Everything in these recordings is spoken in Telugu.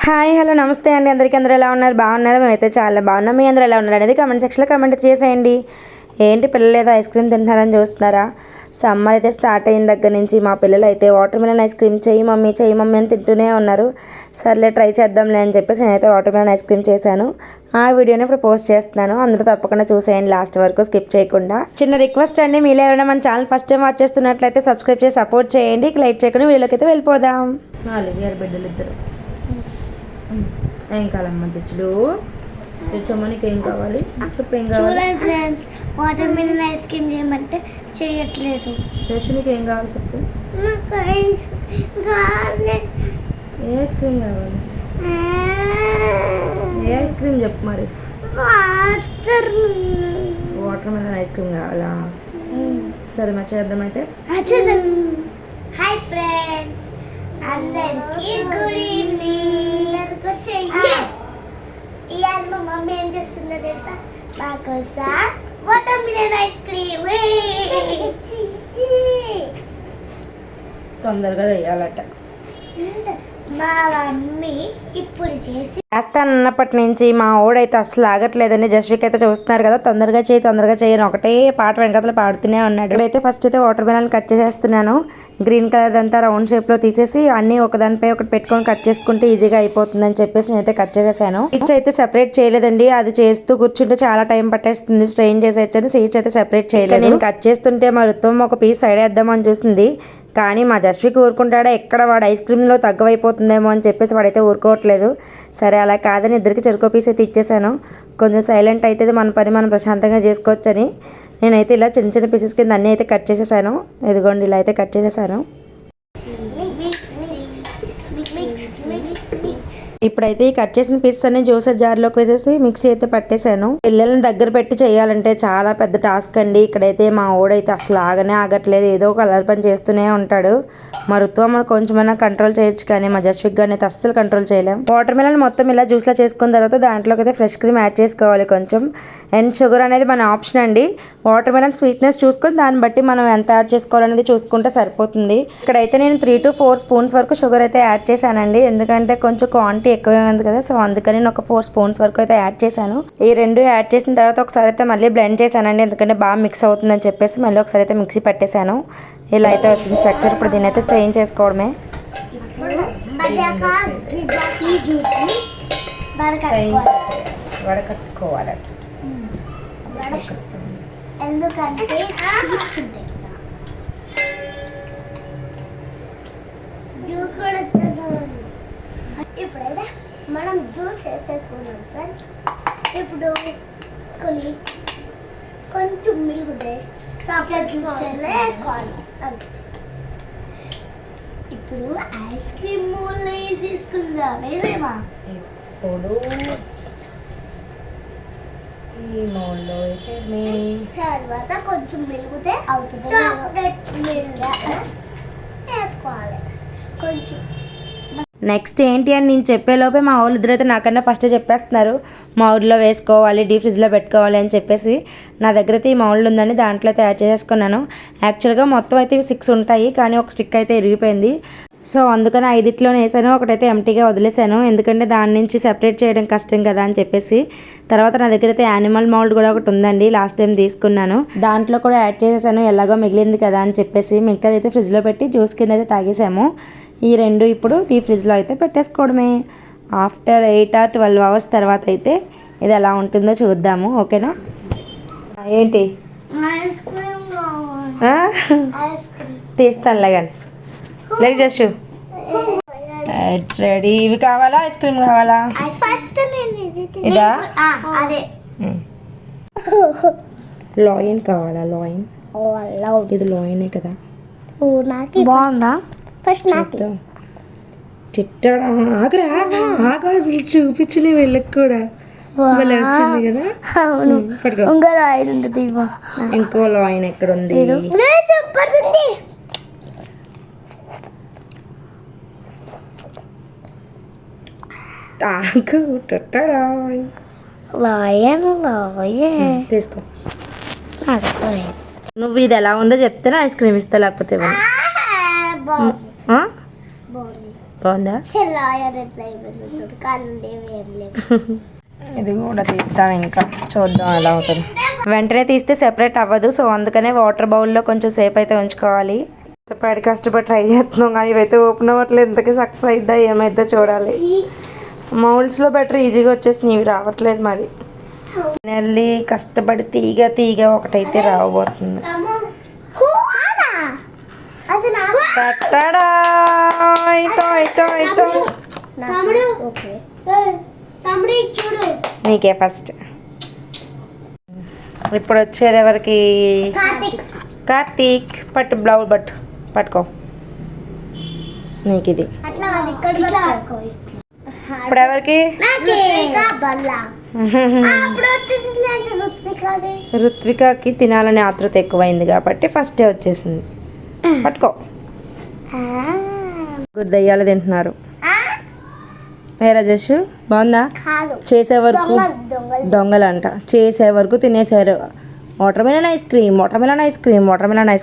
హాయ్ హలో నమస్తే అండి అందరికీ. అందరూ ఎలా ఉన్నారు? బాగున్నారు? మేమైతే చాలా బాగున్నాం. మీ అందరూ ఎలా ఉన్నారు అనేది కామెంట్ సెక్షన్లో కామెంట్ చేసేయండి. ఏంటి పిల్లలు ఏదో ఐస్ క్రీమ్ తింటున్నారని చూస్తున్నారా? సమ్మర్ అయితే స్టార్ట్ అయిన దగ్గర నుంచి మా పిల్లలు అయితే వాటర్ మిలన్ ఐస్ క్రీమ్ చెయ్యి మమ్మీ అని తింటూనే ఉన్నారు. సర్లే ట్రై చేద్దాంలే అని చెప్పేసి నేనైతే వాటర్ మిలన్ ఐస్ క్రీమ్ చేశాను. ఆ వీడియోని ఇప్పుడు పోస్ట్ చేస్తున్నాను. అందరూ తప్పకుండా చూసేయండి లాస్ట్ వరకు స్కిప్ చేయకుండా. చిన్న రిక్వెస్ట్ అండి, మీలో ఎవరైనా మన ఛానల్ ఫస్ట్ టైం వాచ్ చేస్తున్నట్లయితే సబ్స్క్రైబ్ చేసి సపోర్ట్ చేయండి. లైక్ చేయకుండా వీడియోకి అయితే వెళ్ళిపోదాం. బిడ్డలు ఇద్దరు ఏం కావాలమ్మా చచ్చుడు? తెచ్చమ్మా, నీకు ఏం కావాలి చెప్పు. ఏం కావాలి? వాటర్ మిలన్ ఐస్ క్రీమ్ చేయమంటే చేయట్లేదు. యశు నీకు ఏం కావాలి చెప్పు. ఏ ఐస్ క్రీమ్ కావాలి? ఏ ఐస్ క్రీమ్ చెప్పు మరి. వాటర్ మిలన్ ఐస్ క్రీమ్ కావాలా? సరే మరి చేద్దాం అయితే. హాయ్ ఫ్రెండ్స్, అందరికీ గుడ్ ఈవినింగ్. ఇవాళ మా మమ్మీ ఏం చేస్తుందో తెలుసా? మాకోసం వాటర్ మిలన్ ఐస్ క్రీమ్ తొందరగా వేయాలట. మా మమ్మీ ఇప్పుడు చేసి వేస్తానన్నప్పటి నుంచి మా ఓడైతే అసలు ఆగట్లేదండి. జస్విక్ అయితే చూస్తున్నారు కదా, తొందరగా చేయని ఒకటే పాట వెనకతలు పాడుతూనే ఉన్నాడు. ఇప్పుడైతే ఫస్ట్ అయితే వాటర్ మిలన్ కట్ చేసేస్తున్నాను. గ్రీన్ కలర్ అంతా రౌండ్ షేప్లో తీసేసి అన్నీ ఒకదానిపై ఒకటి పెట్టుకొని కట్ చేసుకుంటే ఈజీగా అయిపోతుందని చెప్పేసి నేనైతే కట్ చేసేసాను. సీడ్స్ అయితే సెపరేట్ చేయలేదండి. అది చేస్తూ కూర్చుంటే చాలా టైం పట్టేస్తుంది. స్ట్రెయిన్ చేసేయచ్చని సీడ్స్ అయితే సెపరేట్ చేయలేదు. నేను కట్ చేస్తుంటే మా రుత్వం ఒక పీస్ సైడ్ వేద్దామని చూసింది. కానీ మా జస్విక్ ఊరుకుంటాడా, ఎక్కడ వాడు ఐస్ క్రీమ్లో తగ్గవైపోతుందేమో అని చెప్పేసి వాడైతే ఊరుకోవట్లేదు. సరే అలా కాదని ఇద్దరికి చెరుకో పీస్ అయితే ఇచ్చేసాను. కొంచెం సైలెంట్ అయితే మన పని మనం ప్రశాంతంగా చేసుకోవచ్చని నేనైతే ఇలా చిన్న చిన్న పీసెస్ కింద అన్నీ అయితే కట్ చేసేసాను. ఇదిగోండి ఇలా అయితే కట్ చేసేసాను. ఇప్పుడైతే ఈ కట్ చేసిన పీసెస్ అన్ని జ్యూసర్ జార్లోకి వేసేసి మిక్సీ అయితే పట్టేశాను. పిల్లల్ని దగ్గర పెట్టి చేయాలంటే చాలా పెద్ద టాస్క్ అండి. ఇక్కడైతే మా ఓడైతే అసలు ఆగట్లేదు. ఏదో ఒక అల్లరి పని చేస్తూనే ఉంటాడు. మా రుత్వం మనం కొంచెమైనా కంట్రోల్ చేయొచ్చు, కానీ మా జస్విక్ గారిని అయితే అస్సలు కంట్రోల్ చేయలేం. వాటర్ మిలన్ మొత్తం ఇలా జ్యూస్లో చేసుకున్న తర్వాత దాంట్లోకి అయితే ఫ్రెష్ క్రీమ్ యాడ్ చేసుకోవాలి కొంచెం. అండ్ షుగర్ అనేది మన ఆప్షన్ అండి. వాటర్ మిలన్ స్వీట్నెస్ చూసుకొని దాన్ని బట్టి మనం ఎంత యాడ్ చేసుకోవాలనేది చూసుకుంటే సరిపోతుంది. ఇక్కడైతే నేను 3 to 4 స్పూన్స్ వరకు షుగర్ అయితే యాడ్ చేశానండి. ఎందుకంటే కొంచెం క్వాంటిటీ ఎక్కువే ఉంది కదా, సో అందుకని నేను ఒక 4 స్పూన్స్ వరకు అయితే యాడ్ చేశాను. ఈ రెండు యాడ్ చేసిన తర్వాత ఒకసారి అయితే మళ్ళీ బ్లెండ్ చేశానండి. ఎందుకంటే బాగా మిక్స్ అవుతుందని చెప్పేసి మళ్ళీ ఒకసారి అయితే మిక్సీ పట్టేశాను. ఇలా అయితే వచ్చింది స్ట్రక్చర్. ఇప్పుడు దీని అయితే స్ట్రెయిన్ చేసుకోవడమే. వడకట్టుకోవాలట. ఎందుకంటే జ్యూస్ కూడా ఇప్పుడైతే మనం జ్యూస్ వేసేసుకున్నాం ఫ్రెండ్స్. ఇప్పుడు కొంచెం మిల్క్ చాక్లెట్ జ్యూస్ వేసుకోవాలి. ఇప్పుడు ఐస్ క్రీమ్ మోల్డ్ వేసేసుకుందాం. వేసేమా ఇప్పుడు ఈ మౌల్లో వేసేది తర్వాత కొంచెం మిల్గితే అవుతుంది. చాక్లెట్ మిల్క్ వేసుకోవాలి కొంచెం. నెక్స్ట్ ఏంటి అని నేను చెప్పేలోపే మా వాళ్ళు ఇద్దరైతే నాకన్నా ఫస్ట్ చెప్పేస్తున్నారు. మౌల్డ్లో వేసుకోవాలి, డీప్ ఫ్రిడ్జ్లో పెట్టుకోవాలి అని చెప్పేసి. నా దగ్గర అయితే ఈ మౌల్డ్ ఉందని దాంట్లో అయితే యాడ్ చేసేసుకున్నాను. యాక్చువల్గా మొత్తం అయితే 6 ఉంటాయి, కానీ ఒక స్టిక్ అయితే ఇరిగిపోయింది. సో అందుకని 5లోనే వేసాను, ఒకటైతే ఎంటీగా వదిలేసాను. ఎందుకంటే దాని నుంచి సెపరేట్ చేయడం కష్టం కదా అని చెప్పేసి. తర్వాత నా దగ్గర అయితే యానిమల్ మౌల్డ్ కూడా ఒకటి ఉందండి, లాస్ట్ టైం తీసుకున్నాను. దాంట్లో కూడా యాడ్ చేసేసాను, ఎలాగో మిగిలింది కదా అని చెప్పేసి. మిగతాది అయితే ఫ్రిడ్జ్లో పెట్టి జ్యూస్ కింద అయితే తాగేసాము. ఈ రెండు ఇప్పుడు డీప్ ఫ్రిడ్జ్లో అయితే పెట్టేసుకోవడమే. ఆఫ్టర్ 8 or 12 hours తర్వాత అయితే ఇది ఎలా ఉంటుందో చూద్దాము. ఓకేనా? ఏంటి తీస్తానులే కానీ లైక్ జస్ట్ ఇట్స్ రెడీ. ఇవి కావాలా? ఐస్ క్రీమ్ కావాలా? ఇదా? లాయిన్ కావాలా? లాయిన్ ఇది లాయినే కదా. బాగుందా? ఫస్ట్ నాకు చిట్టాడా? ఆగరా ఆగా, అసలు చూపించిన వీళ్ళకి కూడా వచ్చింది కదా. ఇంకో లాయిన్ ఉంటుంది. ఇంకో లాయిన్ ఎక్కడ ఉంది? తీసుకో. నువ్వు ఇది ఎలా ఉందో చెప్తేనే ఐస్ క్రీమ్ ఇస్తా, లేకపోతే బాగుందా? లాయర్ ఎట్లా అయిపోయింది చూడు, కాళ్ళు లేవు ఏం లేవు. ఇది కూడా తీద్దాం, ఇంకా చూద్దాం ఎలా అవుతుంది. వెంటనే తీస్తే సెపరేట్ అవ్వదు, సో అందుకనే వాటర్ బౌల్లో కొంచెం సేపు అయితే ఉంచుకోవాలి. కష్టపడి ట్రై చేస్తున్నాం కానీ ఇవైతే ఓపెన్ అవ్వట్లేదు. ఇంతకీ సక్సెస్ అయిద్దా ఏమైద్దా చూడాలి. మౌల్డ్స్లో బెటర్ ఈజీగా వచ్చేసినాయి, ఇవి రావట్లేదు. మరి నెల్లి కష్టపడి తీగ ఒకటైతే రావబోతుంది. పెట్టడా చూడు, నీకే ఫస్ట్. ఇప్పుడు వచ్చేది ఎవరికి? కార్తీక్. పట్టు బ్లౌజ్ పట్టుకో, నీకు ఇది. ఇప్పుడు ఎవరికి? రుత్వికకి తినాలని ఆతృత ఎక్కువైంది కాబట్టి ఫస్ట్ డే వచ్చేసింది. పట్టుకో. దయ్యాలు తింటున్నారు. ఏ రాజేష్ బాగుందా? చేసే వరకు దొంగలంట, చేసే వరకు తినేసారు. వాటర్మెలన్ ఐస్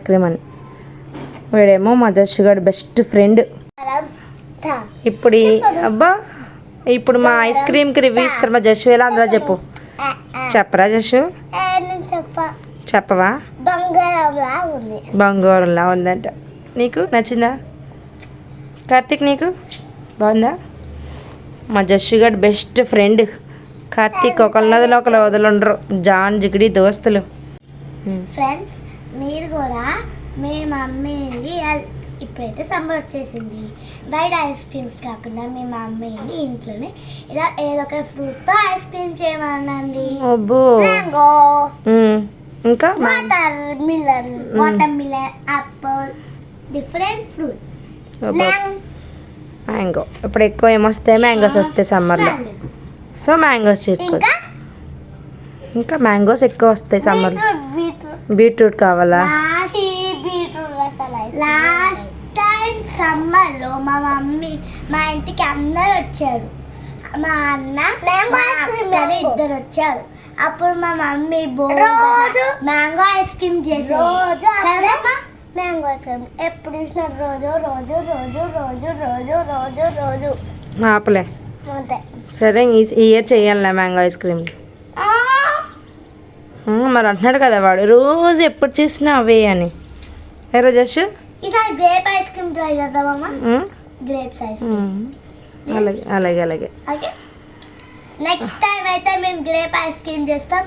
క్రీమ్ అని. వీడేమో మా జష్ గారు బెస్ట్ ఫ్రెండ్. ఇప్పుడు మా ఐస్ క్రీమ్కి రివ్యూ ఇస్తారు మా జష్. ఎలా అందులో చెప్పరా జష్? చెప్పవా? బంగారంలా ఉందంట. నీకు నచ్చిందా కార్తీక్? నీకు బాగుందా? మా జష్ గారు బెస్ట్ ఫ్రెండ్ కార్తీక్. ఒకళ్ళ వదలండరు, జాన్ జిగిడి దోస్తులు. ఫ్రెండ్స్, మీరు కూడా మీ మమ్మీని ఇప్పుడైతే సమ్మర్ వచ్చేసింది, బయట ఐస్ క్రీమ్స్ కాకుండా మీ మమ్మీని ఇంట్లోనే ఇలా ఏదో ఒక ఫ్రూట్తో ఐస్ క్రీమ్ చేయమనండి. మ్యాంగో, ఇంకా water melon, Apple, different fruits. Mango. ఇప్పుడు ఎక్కువ ఏమొస్తాయి? మ్యాంగోస్ వస్తాయి సమ్మర్లో, సో మ్యాంగోస్ చేసుకోవచ్చు. ఇంకా మ్యాంగోస్ ఎక్కువ వస్తాయి సమ్మర్లో. బీట్రూట్ కావాలా? లాస్ట్ టైం సమ్మర్లో మా మమ్మీ మా ఇంటికి అందరు వచ్చారు. మా అన్న ఇద్దరు వచ్చారు. అప్పుడు మా మమ్మీ మ్యాంగో ఐస్ క్రీమ్ చేసేది. మ్యాంగో ఐస్ క్రీమ్ ఎప్పుడు చూసిన రోజు ఆపలే. సరే ఈ ఇయర్ చెయ్యాలి మ్యాంగో ఐస్ క్రీమ్. మరి అంటున్నాడు కదా వాడు, రోజు ఎప్పుడు చేసినా అవే అని. ఏ రోజు ఈసారి గ్రేప్ ఐస్ క్రీమ్ ట్రై చేద్దామమ్మా. Grapes ice cream. అలాగే. నెక్స్ట్ టైం అయితే మేము గ్రేప్ ఐస్ క్రీమ్ చేస్తాం,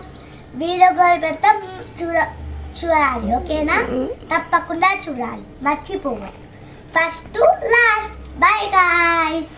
వీడియో కాల్ పెడతాం. చూడాలి, ఓకేనా? తప్పకుండా చూడాలి, మర్చిపోవద్దు. First last. Bye guys.